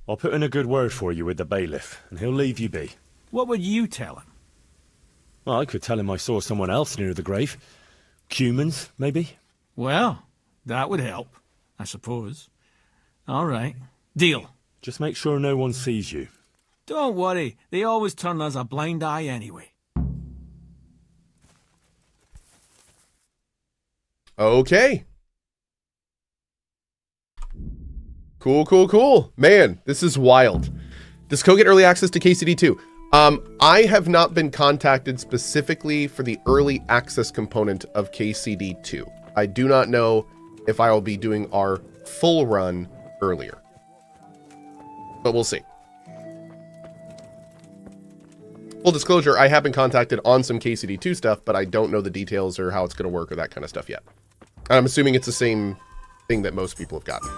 I'll put in a good word for you with the bailiff, and he'll leave you be. What would you tell him? Well, I could tell him I saw someone else near the grave. Humans, maybe? Well, that would help, I suppose. All right. Deal. Just make sure no one sees you. Don't worry. They always turn us a blind eye anyway. Okay. Cool. Man, this is wild. Does Cohh get early access to KCD2? I have not been contacted specifically for the early access component of KCD2. I do not know if I will be doing our full run earlier, but we'll see. Full disclosure, I have been contacted on some KCD2 stuff, but I don't know the details or how it's going to work or that kind of stuff yet. I'm assuming it's the same thing that most people have gotten.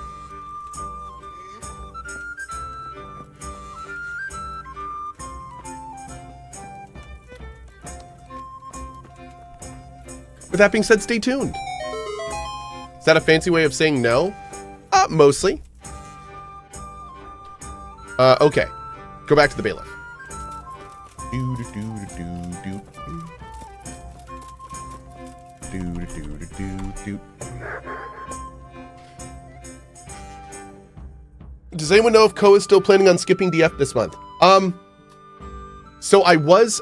With that being said, stay tuned. Is that a fancy way of saying no? Mostly. Okay. Go back to the bailiff. Does anyone know if Cohh is still planning on skipping DF this month? So I was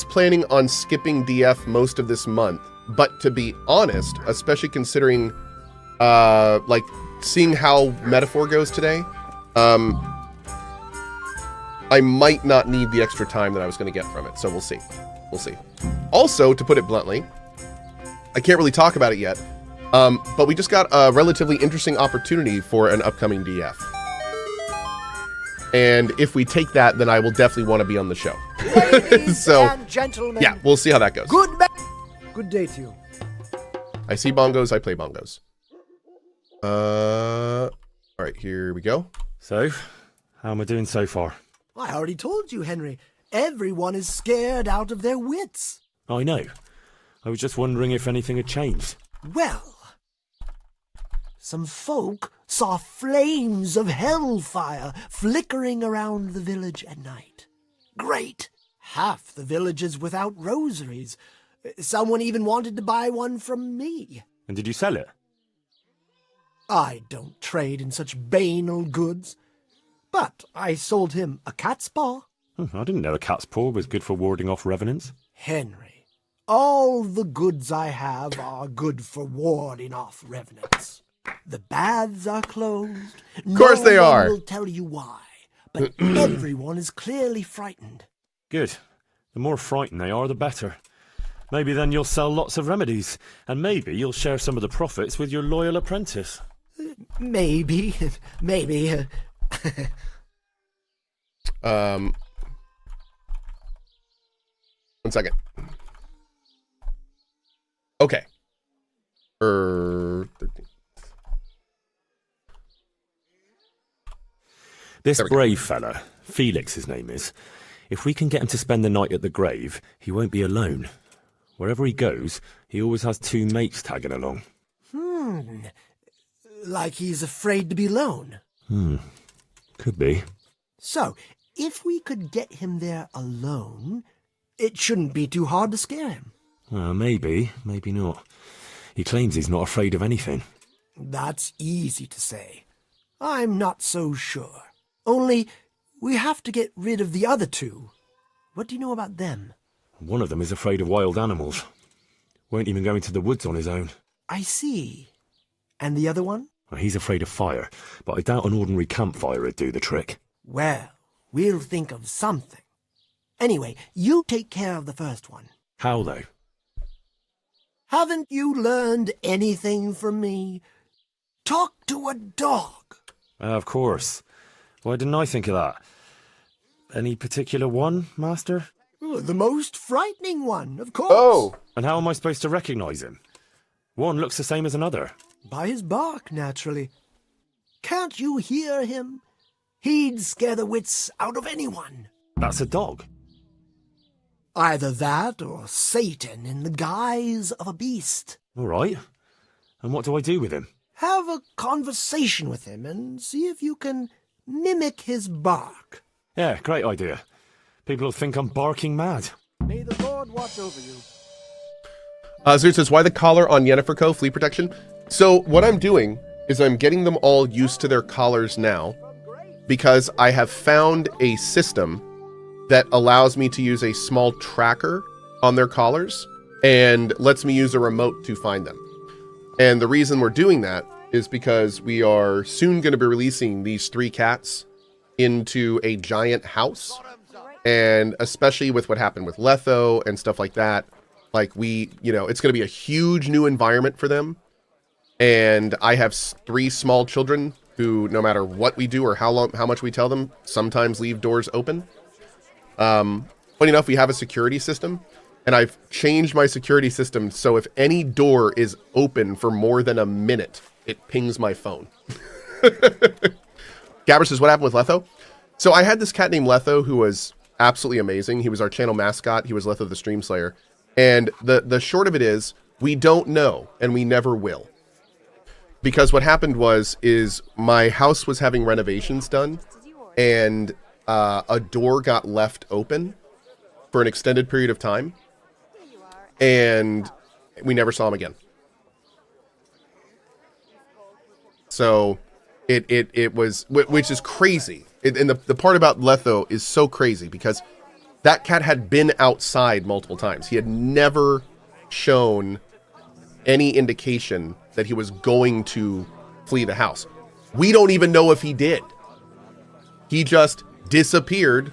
planning on skipping DF most of this month, but to be honest, especially considering like seeing how Metaphor goes today, I might not need the extra time that I was going to get from it. So we'll see. We'll see. Also, to put it bluntly, I can't really talk about it yet, but we just got a relatively interesting opportunity for an upcoming DF. And if we take that, then I will definitely want to be on the show. So, and gentlemen, yeah, we'll see how that goes. Good day to you. I see bongos, I play bongos. All right, here we go. So, how am I doing so far? I already told you, Henry. Everyone is scared out of their wits. I know. I was just wondering if anything had changed. Well, some folk saw flames of hellfire flickering around the village at night. Great! Half the village is without rosaries. Someone even wanted to buy one from me. And did you sell it? I don't trade in such banal goods. But I sold him a cat's paw. I didn't know a cat's paw was good for warding off revenants. Henry, all the goods I have are good for warding off revenants. The baths are closed. Of course they are. No one will tell you why, but everyone is clearly frightened. Good. The more frightened they are, the better. Maybe then you'll sell lots of remedies, and maybe you'll share some of the profits with your loyal apprentice. Maybe. One second. Okay. 13. This brave fella, Felix his name is, if we can get him to spend the night at the grave, he won't be alone. Wherever he goes, he always has two mates tagging along. Like he's afraid to be alone. Could be. So, if we could get him there alone, it shouldn't be too hard to scare him. Well, maybe, maybe not. He claims he's not afraid of anything. That's easy to say. I'm not so sure. Only, we have to get rid of the other two. What do you know about them? One of them is afraid of wild animals. Won't even go into the woods on his own. I see. And the other one? Well, he's afraid of fire, but I doubt an ordinary campfire would do the trick. Well, we'll think of something. Anyway, you take care of the first one. How, though? Haven't you learned anything from me? Talk to a dog. Of course. Why didn't I think of that? Any particular one, Master? The most frightening one, of course. Oh! And how am I supposed to recognize him? One looks the same as another. By his bark, naturally. Can't you hear him? He'd scare the wits out of anyone. That's a dog. Either that or Satan in the guise of a beast. All right. And what do I do with him? Have a conversation with him and see if you can mimic his bark. Yeah, great idea. People will think I'm barking mad. May the Lord watch over you. Zerd says, why the collar on Yennefer Co? Flea protection? So what I'm doing is I'm getting them all used to their collars now because I have found a system that allows me to use a small tracker on their collars and lets me use a remote to find them. And the reason we're doing that is because we are soon going to be releasing these 3 cats into a giant house. And especially with what happened with Letho and stuff like that, like it's going to be a huge new environment for them. And I have 3 small children who, no matter what we do or how much we tell them, sometimes leave doors open. Funny enough, we have a security system, and I've changed my security system so if any door is open for more than a minute, it pings my phone. Gabber says, what happened with Letho? So I had this cat named Letho who was absolutely amazing. He was our channel mascot. He was Letho the Stream Slayer. And the short of it is, we don't know, and we never will. Because what happened is my house was having renovations done, and a door got left open for an extended period of time, and we never saw him again. So it was, which is crazy. And the part about Letho is so crazy because that cat had been outside multiple times. He had never shown any indication that he was going to flee the house. We don't even know if he did. He just disappeared.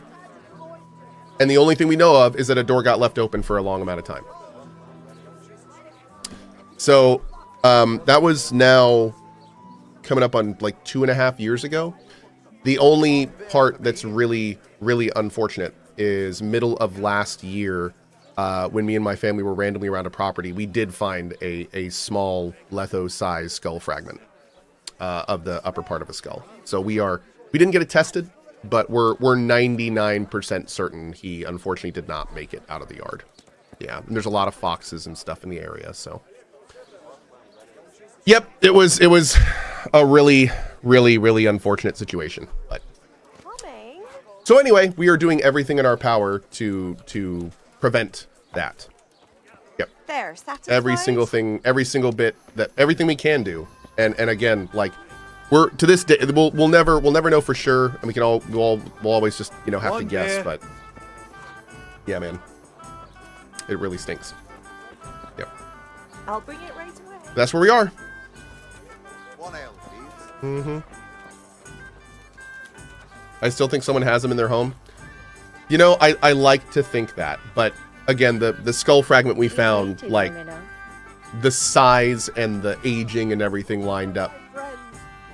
And the only thing we know of is that a door got left open for a long amount of time. So that was now coming up on like 2.5 years ago. The only part that's really, really unfortunate is middle of last year, when me and my family were randomly around a property, we did find a small Letho-sized skull fragment of the upper part of a skull. So we didn't get it tested, but we're 99% certain he unfortunately did not make it out of the yard. Yeah, and there's a lot of foxes and stuff in the area, so. Yep, it was a really, really, really unfortunate situation. But so anyway, we are doing everything in our power to prevent that. Yep. There, satisfied? Every single thing, every single bit, everything we can do. And again, like, we're to this day, we'll never know for sure, and we'll always just have to guess. But yeah, man, it really stinks. Yep. I'll bring it right away. That's where we are. One ale, please. Mm-hmm. I still think someone has them in their home. I like to think that, but again, the skull fragment we found, like, the size and the aging and everything lined up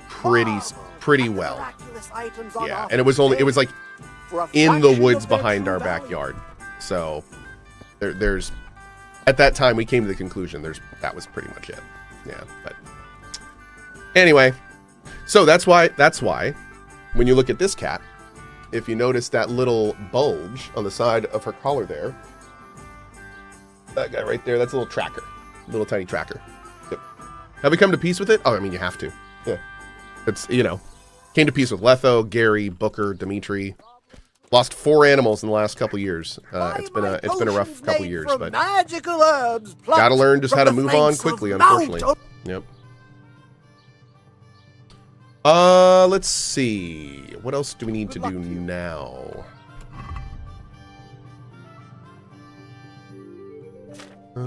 pretty well. Yeah, and it was like in the woods behind our backyard. So there's at that time we came to the conclusion that was pretty much it. Yeah, but anyway, so that's why when you look at this cat, if you notice that little bulge on the side of her collar there, that guy right there, that's a little tracker, little tiny tracker. Yep. Have we come to peace with it? Oh, I mean, you have to. Yeah. It's, came to peace with Letho, Gary, Booker, Dimitri. Lost 4 animals in the last couple years. It's been a rough couple years, but magical herbs gotta learn just how to move on quickly, unfortunately. Yep. Let's see. What else do we need to do now? We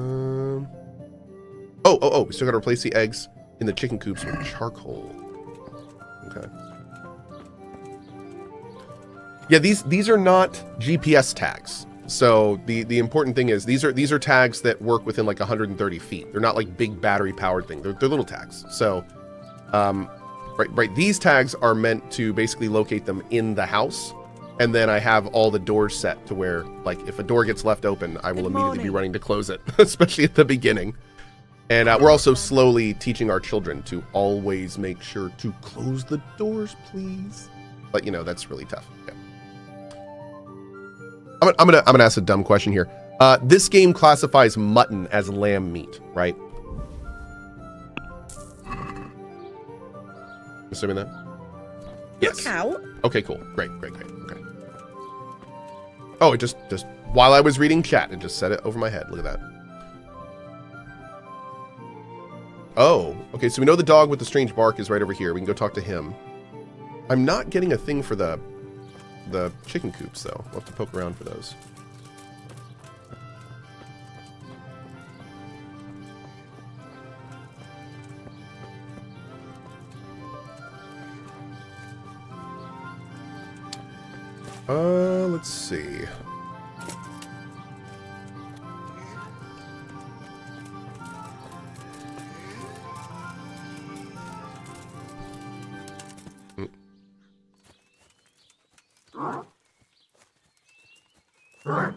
still gotta replace the eggs in the chicken coops with charcoal. Okay. Yeah, these are not GPS tags. So the important thing is these are tags that work within like 130 feet. They're not like big battery powered things. They're little tags. So, right. These tags are meant to basically locate them in the house. And then I have all the doors set to where, like, if a door gets left open, I will immediately be running to close it, especially at the beginning. And we're also slowly teaching our children to always make sure to close the doors, please. But that's really tough. Yeah. I'm gonna ask a dumb question here. This game classifies mutton as lamb meat, right? Assuming that. Yes. Look out. Okay, cool. Great. Okay. Oh, it just while I was reading chat, it just said it over my head. Look at that. Oh, okay, so we know the dog with the strange bark is right over here. We can go talk to him. I'm not getting a thing for the chicken coops, though. We'll have to poke around for those. Let's see.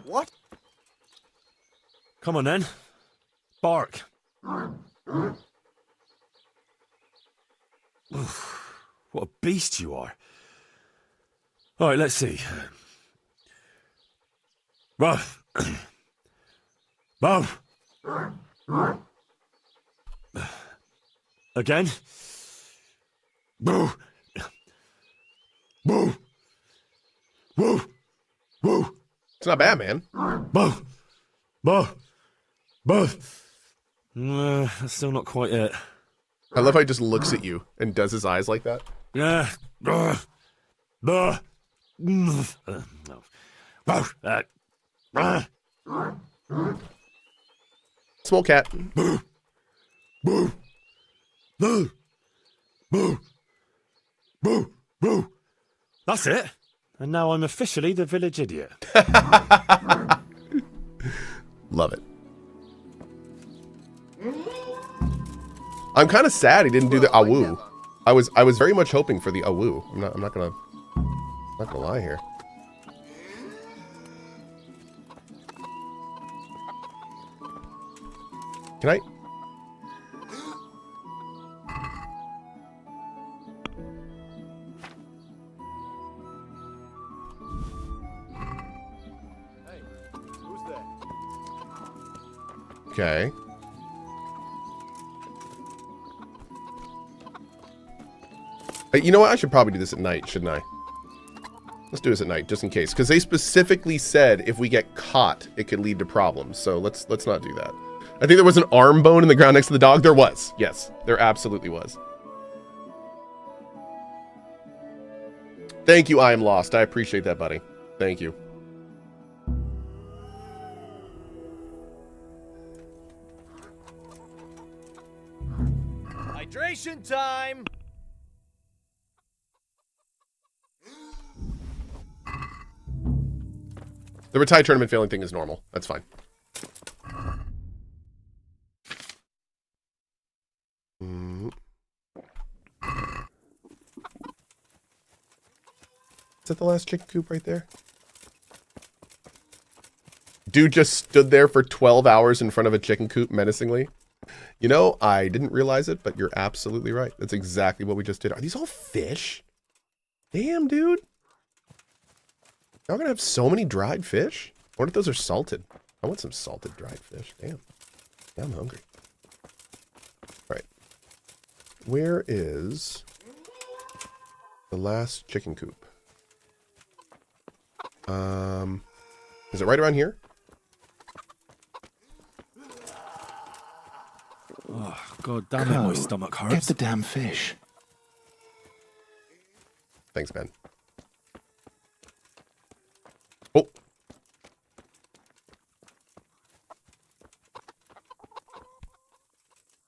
What? Come on then. Bark. Oof, what a beast you are. All right, let's see. Ruff. Ruff. Again. Boo. Boo. Woo. Woo. It's not bad, man. Boo. Boo. Boo. That's still not quite it. I love how he just looks at you and does his eyes like that. Yeah. Small cat. Boo. Boo. Boo. Boo. Boo. Boo. That's it. And now I'm officially the village idiot. Love it. I'm kind of sad he didn't do the awoo. I was very much hoping for the awoo. I'm not gonna lie here. Can I? Hey, who's there? Okay. Hey, you know what? I should probably do this at night, shouldn't I? Let's do this at night, just in case. Because they specifically said if we get caught, it could lead to problems. So let's not do that. I think there was an arm bone in the ground next to the dog. There was. Yes, there absolutely was. Thank you, I am lost. I appreciate that, buddy. Thank you. Hydration time! The retire tournament failing thing is normal. That's fine. Is that the last chicken coop right there? Dude just stood there for 12 hours in front of a chicken coop menacingly. You know, I didn't realize it, but you're absolutely right. That's exactly what we just did. Are these all fish? Damn, dude. Y'all gonna have so many dried fish? I wonder if those are salted. I want some salted dried fish. Damn. Yeah, I'm hungry. All right. Where is the last chicken coop? Is it right around here? Oh, God damn it, my stomach hurts. Get the damn fish. Thanks, Ben. Oh.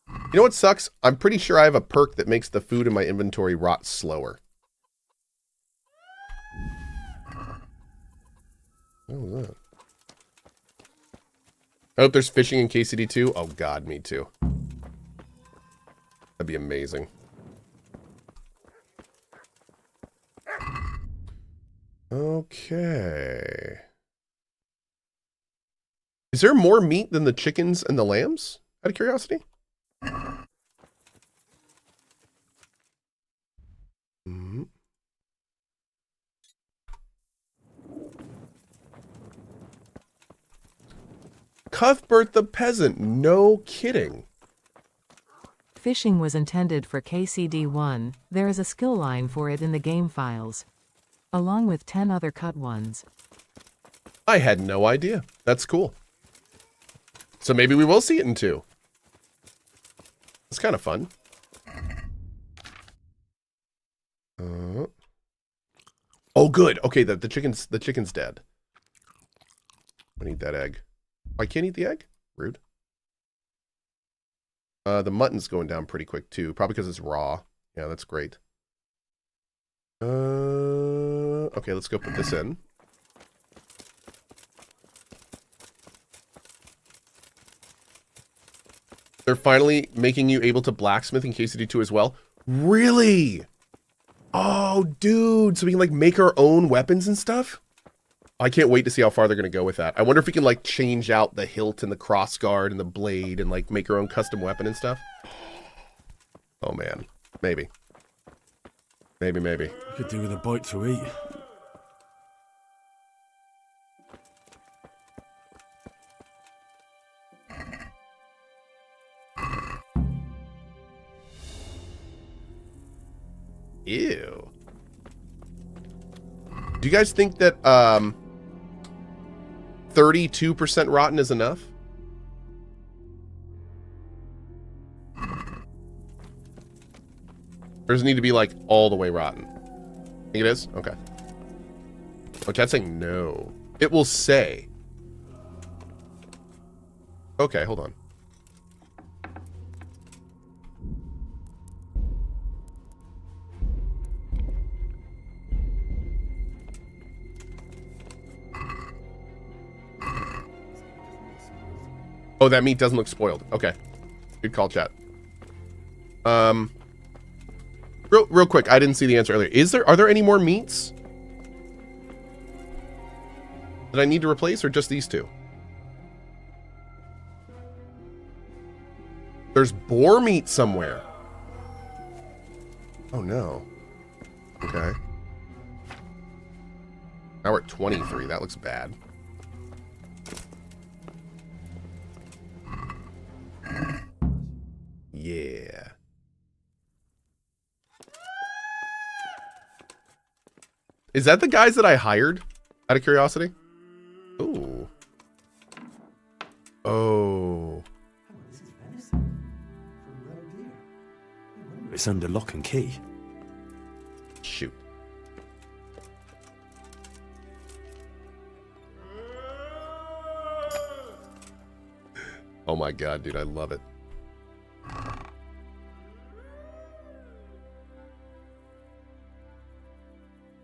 You know what sucks? I'm pretty sure I have a perk that makes the food in my inventory rot slower. What was that? I hope there's fishing in KCD2. Oh god, me too. That'd be amazing. Okay. Is there more meat than the chickens and the lambs? Out of curiosity? Mm-hmm. Cuthbert the peasant. No kidding. Fishing was intended for KCD1, there is a skill line for it in the game files, along with 10 other cut ones. I had no idea. That's cool. So maybe we will see it in 2. It's kind of fun. Oh, good. Okay, the chicken's dead. I need that egg. I can't eat the egg? Rude. The mutton's going down pretty quick too, probably because it's raw. Yeah, that's great. Okay, let's go put this in. They're finally making you able to blacksmith in KCD2 as well. Really? Oh, dude. So we can like make our own weapons and stuff? I can't wait to see how far they're going to go with that. I wonder if we can like change out the hilt and the crossguard and the blade and like make our own custom weapon and stuff. Oh man. Maybe. Maybe. Could do with a bite to eat. Ew. Do you guys think that 32% rotten is enough? Or does it need to be like all the way rotten? Think it is? Okay. Oh, chat's saying no. It will say. Okay, hold on. Oh, that meat doesn't look spoiled. Okay. Good call, chat. Real quick, I didn't see the answer earlier. Are there any more meats that I need to replace, or just these 2? There's boar meat somewhere. Oh no. Okay. Now we're at 23. That looks bad. Yeah. Is that the guys that I hired? Out of curiosity? Ooh. Oh. It's under lock and key. Shoot. Oh my god, dude, I love it.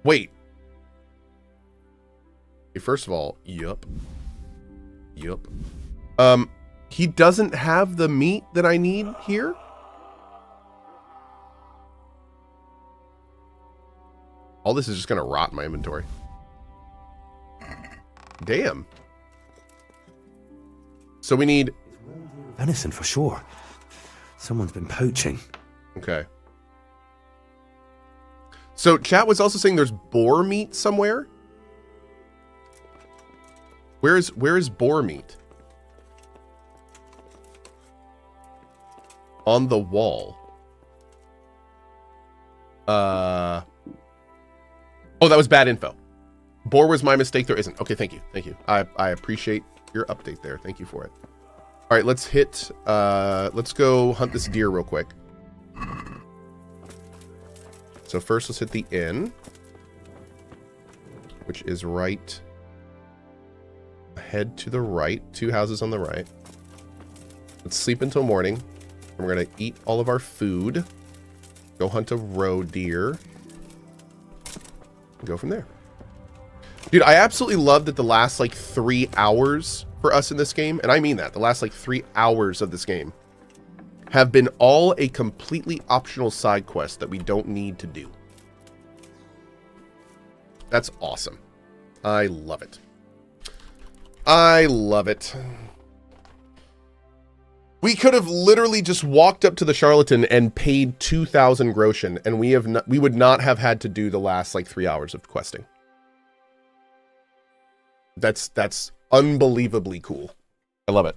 Wait. Okay, first of all, yup. He doesn't have the meat that I need here? All this is just gonna rot in my inventory. Damn. So we need... Venison for sure. Someone's been poaching. Okay. So chat was also saying there's boar meat somewhere. Where is boar meat? On the wall. Oh, that was bad info. Boar was my mistake. There isn't. Okay, thank you. Thank you. I appreciate your update there. Thank you for it. All right, let's go hunt this deer real quick. So first let's hit the inn, which is right ahead to the right, 2 houses on the right. Let's sleep until morning. And we're going to eat all of our food, go hunt a roe deer, and go from there. Dude, I absolutely love that the last like 3 hours for us in this game, and I mean that, the last like 3 hours of this game have been all a completely optional side quest that we don't need to do. That's awesome. I love it. I love it. We could have literally just walked up to the charlatan and paid 2,000 groschen, and we would not have had to do the last like 3 hours of questing. That's unbelievably cool. I love it.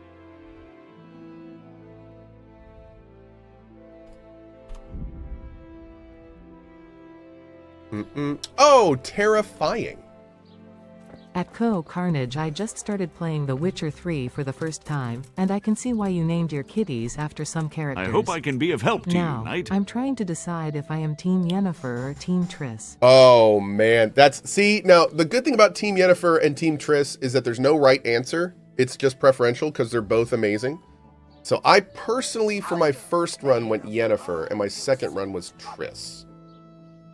Oh, terrifying. At CohhCarnage, I just started playing The Witcher 3 for the first time, and I can see why you named your kitties after some characters. I hope I can be of help to Now, you, Knight. I'm trying to decide if I am Team Yennefer or Team Triss. Oh, man. See, now, the good thing about Team Yennefer and Team Triss is that there's no right answer. It's just preferential because they're both amazing. So I personally, for my first run, went Yennefer, and my second run was Triss.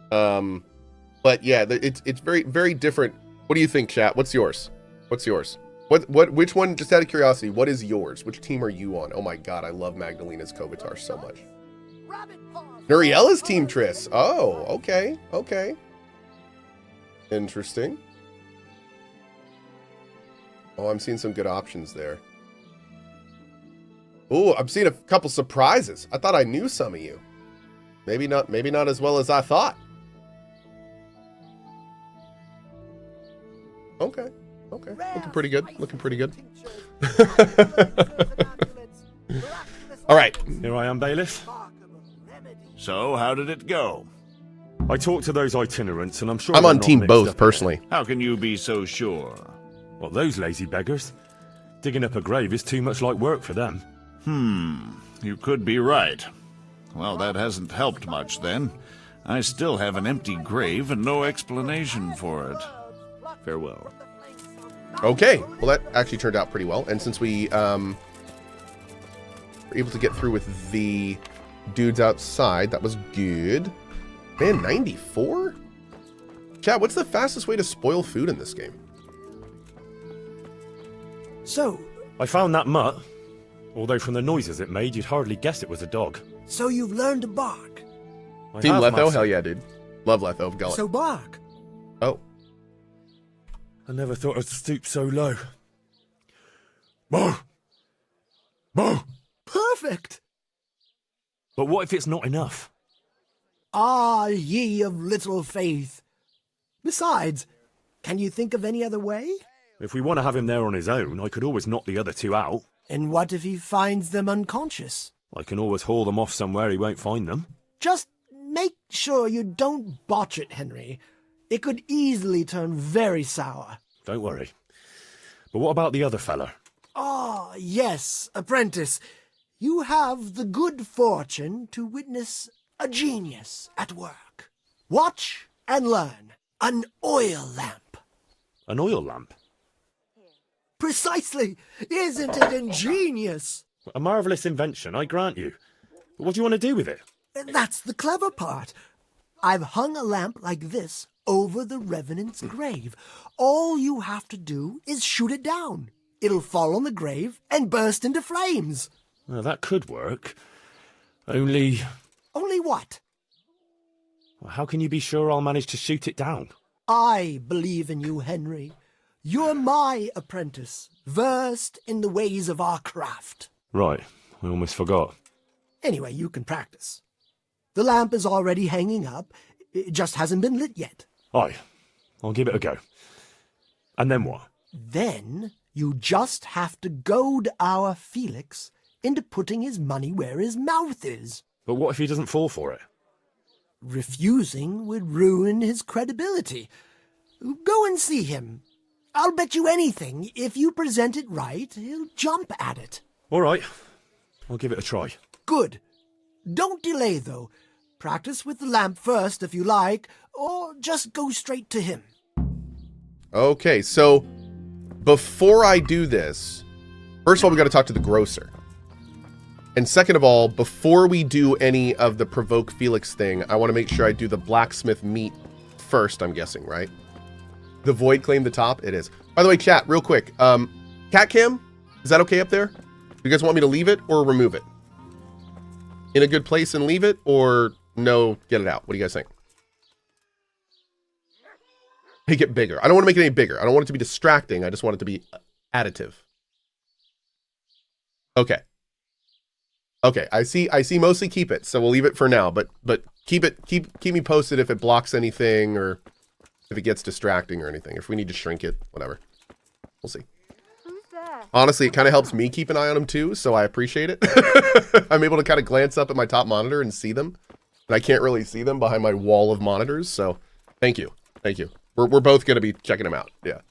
But yeah, it's very, very different. What do you think, chat? What's yours? Which one, just out of curiosity, what is yours? Which team are you on? Oh my god, I love Magdalena's Kovatar so much. Nuriella's Team Triss. Oh, okay. Interesting. Oh, I'm seeing some good options there. Oh, I'm seeing a couple surprises. I thought I knew some of you. Maybe not as well as I thought. Okay. Looking pretty good. All right. Here I am, bailiff. So, how did it go? I talked to those itinerants, and I'm sure I'm they're on not team mixed both, up in personally. How can you be so sure? it. Well, those lazy beggars. Digging up a grave is too much like work for them. You could be right. Well, that hasn't helped much then. I still have an empty grave and no explanation for it. Farewell. Okay. Well, that actually turned out pretty well. And since we were able to get through with the dudes outside, that was good. Man, 94? Chat, what's the fastest way to spoil food in this game? So I found that mutt. Although from the noises it made, you'd hardly guess it was a dog. you've learned to bark. I Team have, Letho? master. Hell yeah, dude. Love Letho. Gullet. So bark. Oh. I never thought I'd stoop so low. Moo! Moo! Perfect. But what if it's not enough? Ah, ye of little faith. Besides, can you think of any other way? If we want to have him there on his own, I could always knock the other two out. And what if he finds them unconscious? I can always haul them off somewhere he won't find them. Just make sure you don't botch it, Henry. It could easily turn very sour. Don't worry. But what about the other fella? Ah, yes, apprentice. You have the good fortune to witness a genius at work. Watch and learn. An oil lamp. An oil lamp? Precisely. Isn't it ingenious? A marvellous invention, I grant you. But what do you want to do with it? That's the clever part. I've hung a lamp like this over the Revenant's grave. All you have to do is shoot it down. It'll fall on the grave and burst into flames. Well, that could work. Only... Only what? How can you be sure I'll manage to shoot it down? I believe in you, Henry. You're my apprentice, versed in the ways of our craft. Right, I almost forgot. Anyway, you can practice. The lamp is already hanging up. It just hasn't been lit yet. Aye, I'll give it a go. And then what? Then you just have to goad our Felix into putting his money where his mouth is. But what if he doesn't fall for it? Refusing would ruin his credibility. Go and see him. I'll bet you anything, if you present it right, he'll jump at it. All right, I'll give it a try. Good. Don't delay, though. Practice with the lamp first, if you like, or just go straight to him. Okay, so before I do this, first of all, we got to talk to the grocer. And second of all, before we do any of the provoke Felix thing, I want to make sure I do the blacksmith meat first, I'm guessing, right? The void claim the top? It is. By the way, chat, real quick. Cat cam, is that okay up there? You guys want me to leave it or remove it? In a good place and leave it, or no, get it out? What do you guys think? Make it bigger. I don't want to make it any bigger. I don't want it to be distracting. I just want it to be additive. Okay. Okay, I see mostly keep it, so we'll leave it for now, but keep me posted if it blocks anything or if it gets distracting or anything. If we need to shrink it, whatever. We'll see. Who's there? Honestly, it kind of helps me keep an eye on them too, so I appreciate it. I'm able to kind of glance up at my top monitor and see them. And I can't really see them behind my wall of monitors, so Thank you. Thank you. We're both going to be checking them out. Yeah.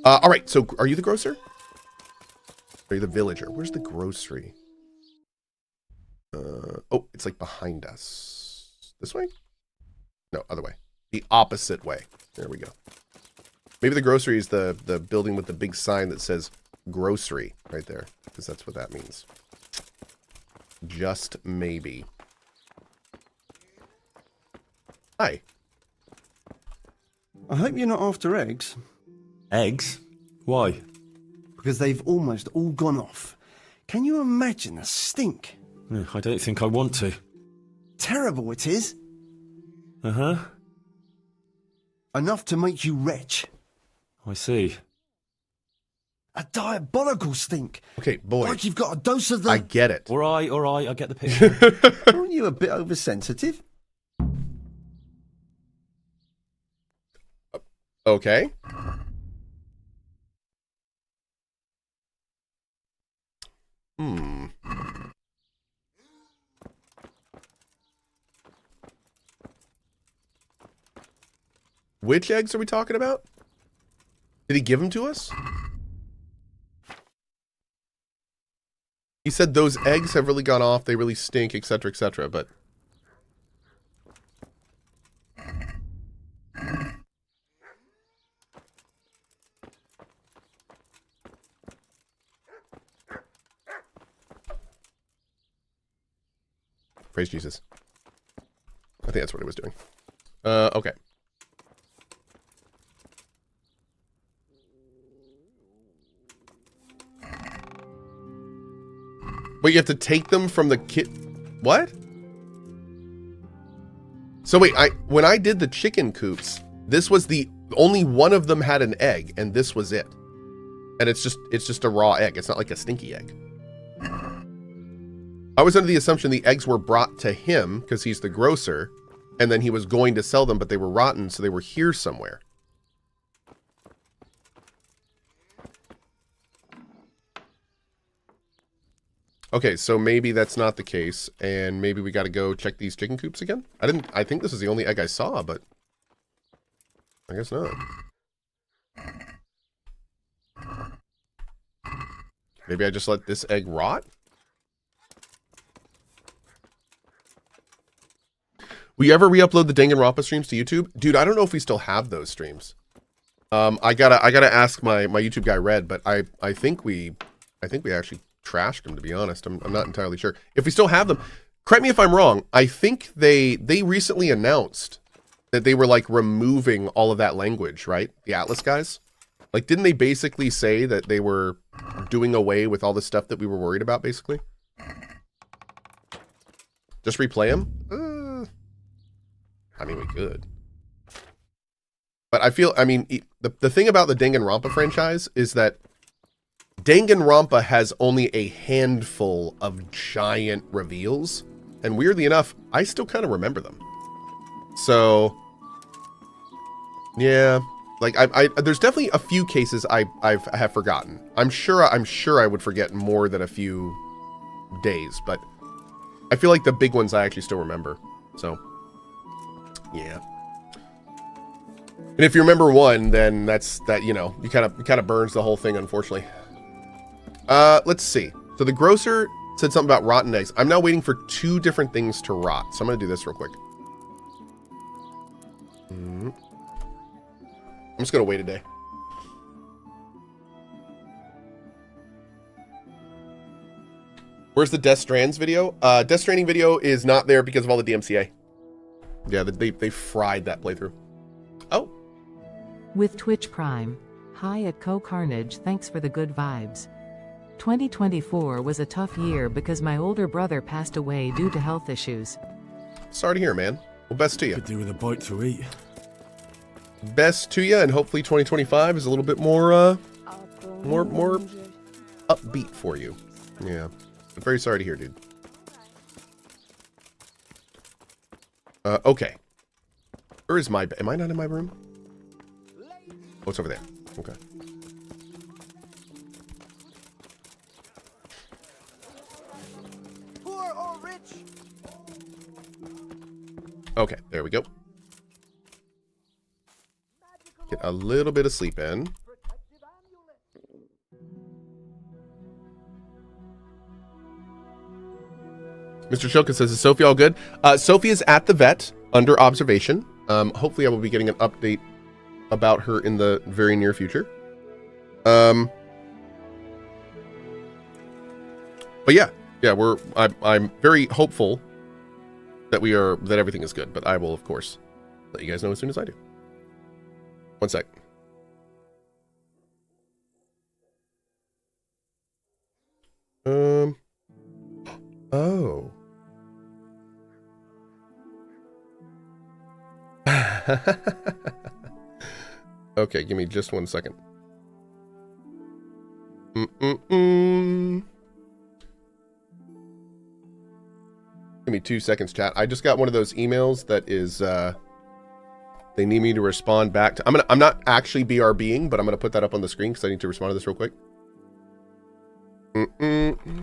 All right. So are you the grocer? Are you the villager? Where's the grocery? Oh, it's like behind us. This way? No, other way. The opposite way. There we go. Maybe the grocery is the building with the big sign that says grocery right there, because that's what that means. Just maybe. Hi. I hope you're not after eggs, Eggs? Why? because they've almost all gone off. Can you imagine the stink? I don't think I want to. Terrible it is. Uh-huh. Enough to make you retch. I see. A diabolical stink. Okay, boy. Like you've got a dose of the... I get it. All right, I get the picture. Aren't you a bit oversensitive? Okay. Which eggs are we talking about? Did he give them to us? He said those eggs have really gone off, they really stink, etc., but... Praise Jesus. I think that's what he was doing. Okay. Wait, you have to take them from the kit... What? So wait, when I did the chicken coops, this was the... Only one of them had an egg, and this was it. And it's just a raw egg. It's not like a stinky egg. I was under the assumption the eggs were brought to him, because he's the grocer, and then he was going to sell them, but they were rotten, so they were here somewhere. Okay, so maybe that's not the case, and maybe we got to go check these chicken coops again? I think this is the only egg I saw, but I guess not. Maybe I just let this egg rot? Will you ever re-upload the Danganronpa streams to YouTube? Dude, I don't know if we still have those streams. I gotta ask my YouTube guy Red, but I think we actually trashed them, to be honest. I'm not entirely sure. If we still have them, correct me if I'm wrong, I think they recently announced that they were like removing all of that language, right? The Atlas guys. Like, didn't they basically say that they were doing away with all the stuff that we were worried about, basically? Just replay them? I mean, we could. But I mean, the thing about the Danganronpa franchise is that Danganronpa has only a handful of giant reveals. And weirdly enough, I still kind of remember them. So, yeah. Like, there's definitely a few cases I have forgotten. I'm sure I would forget more than a few days. But I feel like the big ones I actually still remember. So... yeah. And if you remember one, then you know, you kind of burns the whole thing, unfortunately. Let's see. So the grocer said something about rotten eggs. I'm now waiting for 2 different things to rot. So I'm going to do this real quick. I'm just going to wait a day. Where's the Death Strands video? Death Stranding video is not there because of all the DMCA. Yeah, they fried that playthrough. Oh. With Twitch Prime. Hi at CohhCarnage, thanks for the good vibes. 2024 was a tough year because my older brother passed away due to health issues. Sorry to hear, man. Well, best to you. Could do with a bite to eat. Best to you, and hopefully 2025 is a little bit more more upbeat for you. Yeah. I'm very sorry to hear, dude. Okay. Where is my... Am I not in my room? Oh, it's over there. Okay. Poor or rich? Okay, there we go. Get a little bit of sleep in. Mr. Shoka says, is Sophie all good? Sophie is at the vet under observation. Hopefully I will be getting an update about her in the very near future. But yeah, I'm very hopeful that everything is good, but I will of course let you guys know as soon as I do. One sec. Oh. Okay, give me just 1 second. Give me 2 seconds, chat. I just got one of those emails that is they need me to respond back to. I'm not actually BRBing, but I'm gonna put that up on the screen because I need to respond to this real quick.